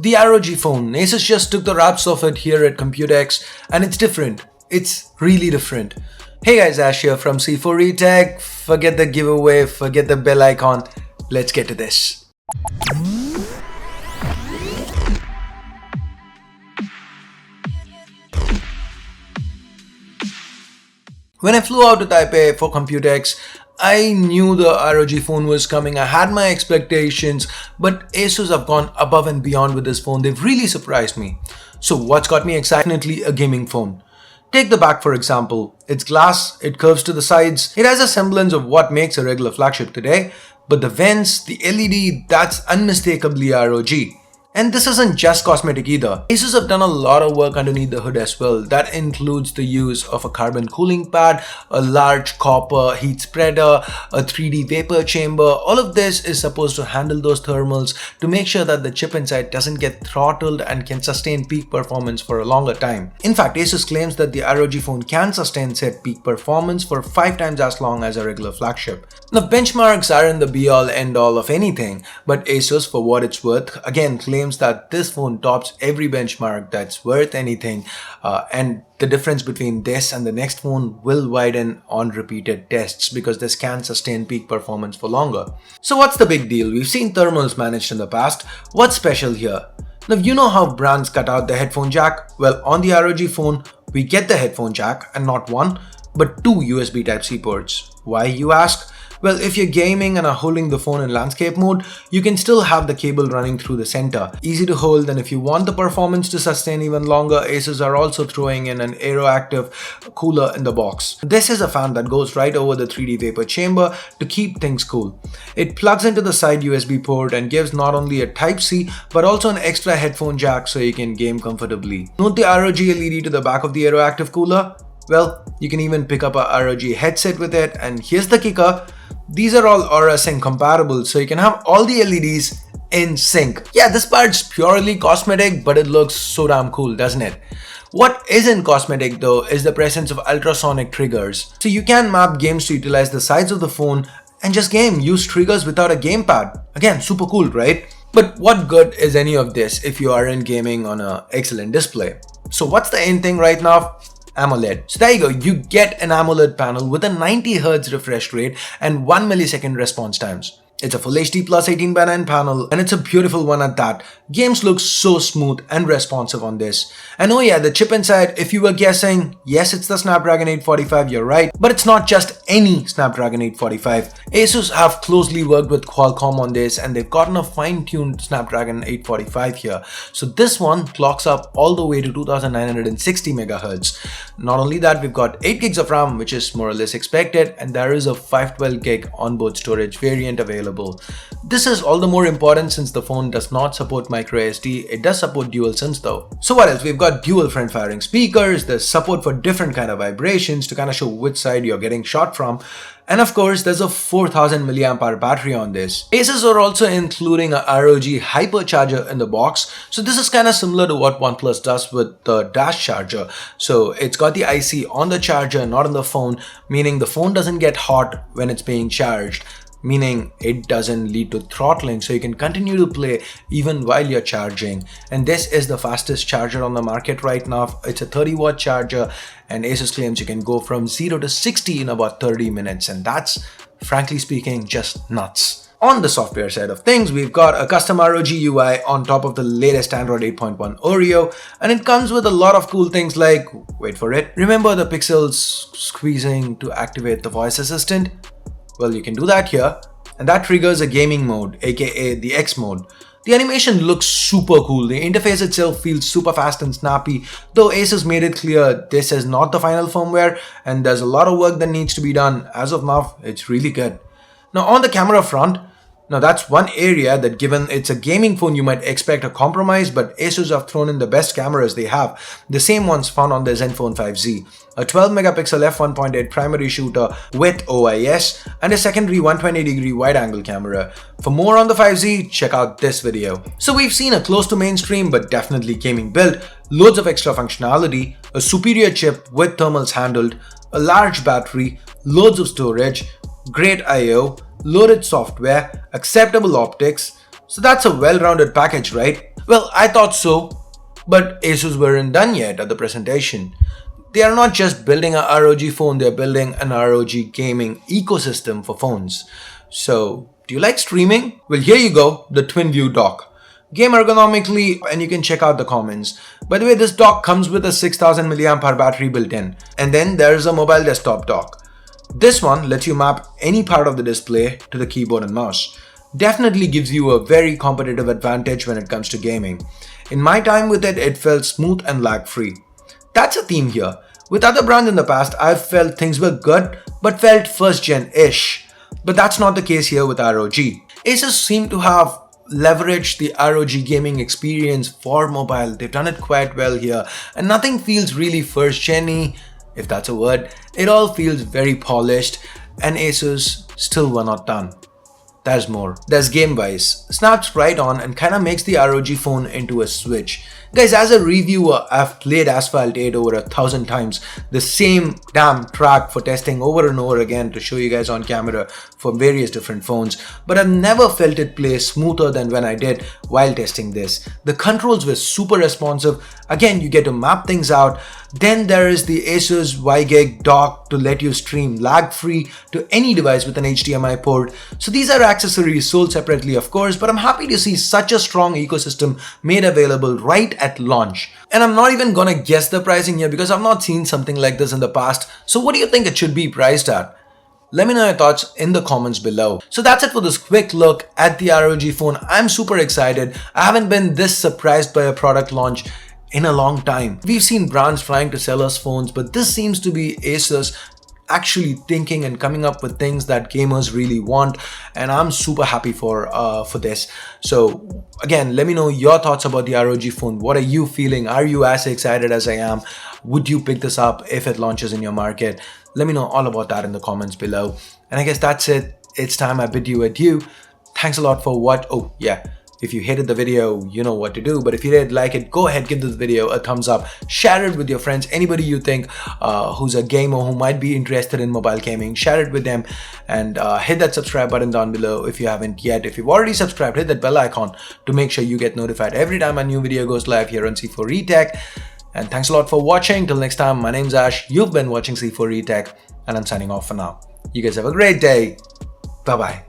The ROG phone. Asus just took the wraps off it here at Computex, and it's different. It's really different. Hey guys, Ash here from C4E Tech. Forget the giveaway, forget the bell icon. Let's get to this. When I flew out to Taipei for Computex, I knew the ROG phone was coming. I had my expectations, but Asus have gone above and beyond with this phone. They've really surprised me. So what's got me excited? Definitely a gaming phone. Take the back for example. It's glass, it curves to the sides. It has a semblance of what makes a regular flagship today, but the vents, the LED, that's unmistakably ROG. And this isn't just cosmetic either. Asus have done a lot of work underneath the hood as well. That includes the use of a carbon cooling pad, a large copper heat spreader, a 3D vapor chamber. All of this is supposed to handle those thermals to make sure that the chip inside doesn't get throttled and can sustain peak performance for a longer time. In fact, Asus claims that the ROG phone can sustain said peak performance for 5 times as long as a regular flagship. Now, benchmarks aren't the be-all end-all of anything, but Asus, for what it's worth, again claims that this phone tops every benchmark that's worth anything, and the difference between this and the next phone will widen on repeated tests because this can sustain peak performance for longer. So what's the big deal? We've seen thermals managed in the past. What's special here? Now, you know how brands cut out the headphone jack? Well, on the ROG phone, we get the headphone jack, and not one, but 2 USB Type-C ports. Why, you ask? Well, if you're gaming and are holding the phone in landscape mode, you can still have the cable running through the center. Easy to hold, and if you want the performance to sustain even longer, Asus are also throwing in an Aeroactive cooler in the box. This is a fan that goes right over the 3D vapor chamber to keep things cool. It plugs into the side USB port and gives not only a Type-C but also an extra headphone jack so you can game comfortably. Note the ROG LED to the back of the Aeroactive cooler? Well, you can even pick up a ROG headset with it, and here's the kicker. These are all Aura Sync compatible, so you can have all the LEDs in sync. Yeah, this part's purely cosmetic, but it looks so damn cool, doesn't it? What isn't cosmetic though is the presence of ultrasonic triggers. So you can map games to utilize the sides of the phone and just use triggers without a gamepad. Again, super cool, right? But what good is any of this if you aren't gaming on an excellent display? So what's the end thing right now? AMOLED. So there you go, you get an AMOLED panel with a 90Hz refresh rate and 1 millisecond response times. It's a Full HD plus 18:9 panel, and it's a beautiful one at that. Games look so smooth and responsive on this. And oh yeah, the chip inside, if you were guessing, yes, it's the Snapdragon 845, you're right, but it's not just any Snapdragon 845. Asus have closely worked with Qualcomm on this, and they've gotten a fine-tuned Snapdragon 845 here. So this one clocks up all the way to 2960 MHz. Not only that, we've got 8 gigs of RAM, which is more or less expected, and there is a 512 gig onboard storage variant available. This is all the more important since the phone does not support microSD. It does support dual SIMs though. So what else? We've got dual front firing speakers, there's support for different kind of vibrations to kind of show which side you're getting shot from. And of course, there's a 4000 mAh battery on this. Asus are also including a ROG Hypercharger in the box. So this is kind of similar to what OnePlus does with the Dash charger. So it's got the IC on the charger, not on the phone, meaning the phone doesn't get hot when it's being charged, meaning it doesn't lead to throttling, so you can continue to play even while you're charging. And this is the fastest charger on the market right now. It's a 30-watt charger, and Asus claims you can go from 0 to 60 in about 30 minutes, and that's, frankly speaking, just nuts. On the software side of things, we've got a custom ROG UI on top of the latest Android 8.1 Oreo, and it comes with a lot of cool things like, wait for it, remember the pixels squeezing to activate the voice assistant? Well, you can do that here, and that triggers a gaming mode, aka the X mode. The animation looks super cool, the interface itself feels super fast and snappy, though Asus made it clear this is not the final firmware and there's a lot of work that needs to be done. As of now, it's really good. Now on the camera front, now that's one area that, given it's a gaming phone, you might expect a compromise, but Asus have thrown in the best cameras they have, the same ones found on the Zenfone 5Z. A 12 megapixel f1.8 primary shooter with OIS and a secondary 120-degree wide-angle camera. For more on the 5Z, check out this video. So we've seen a close to mainstream but definitely gaming build, loads of extra functionality, a superior chip with thermals handled, a large battery, loads of storage, great I/O, loaded software, acceptable optics, So that's a well-rounded package, right? Well, I thought so, but Asus weren't done yet at the presentation. They are not just building a ROG phone, they're building an ROG gaming ecosystem for phones. So, do you like streaming? Well, here you go, the TwinView dock. Game ergonomically, and you can check out the comments. By the way, this dock comes with a 6000 mAh battery built in. And then there's a mobile desktop dock. This one lets you map any part of the display to the keyboard and mouse. Definitely gives you a very competitive advantage when it comes to gaming. In my time with it, it felt smooth and lag-free. That's a theme here. With other brands in the past, I've felt things were good, but felt first gen-ish. But that's not the case here with ROG. Asus seem to have leveraged the ROG gaming experience for mobile. They've done it quite well here, and nothing feels really first gen-y, if that's a word. It all feels very polished, and Asus still were not done. There's more. There's GameWise. Snaps right on and kinda makes the ROG phone into a Switch. Guys, as a reviewer, I've played Asphalt 8 over 1,000 times. The same damn track for testing over and over again to show you guys on camera for various different phones. But I've never felt it play smoother than when I did while testing this. The controls were super responsive. Again, you get to map things out. Then there is the Asus WiGig dock to let you stream lag-free to any device with an HDMI port. So these are accessories sold separately, of course, but I'm happy to see such a strong ecosystem made available right at launch. And I'm not even gonna guess the pricing here because I've not seen something like this in the past. So what do you think it should be priced at? Let me know your thoughts in the comments below. So that's it for this quick look at the ROG phone. I'm super excited. I haven't been this surprised by a product launch in a long time. We've seen brands trying to sell us phones, but this seems to be Asus actually thinking and coming up with things that gamers really want, and I'm super happy for this. So again, let me know your thoughts about the ROG phone. What are you feeling? Are you as excited as I am? Would you pick this up if it launches in your market? Let me know all about that in the comments below. And I guess that's it. It's time I bid you adieu. Thanks a lot for what. Oh yeah, if you hated the video, you know what to do. But if you did like it, go ahead, give this video a thumbs up, share it with your friends, anybody you think who's a gamer who might be interested in mobile gaming, share it with them, and hit that subscribe button down below if you haven't yet. If you've already subscribed, hit that bell icon to make sure you get notified every time a new video goes live here on C4eTech. And thanks a lot for watching. Till next time, my name's Ash. You've been watching C4eTech, and I'm signing off for now. You guys have a great day. Bye-bye.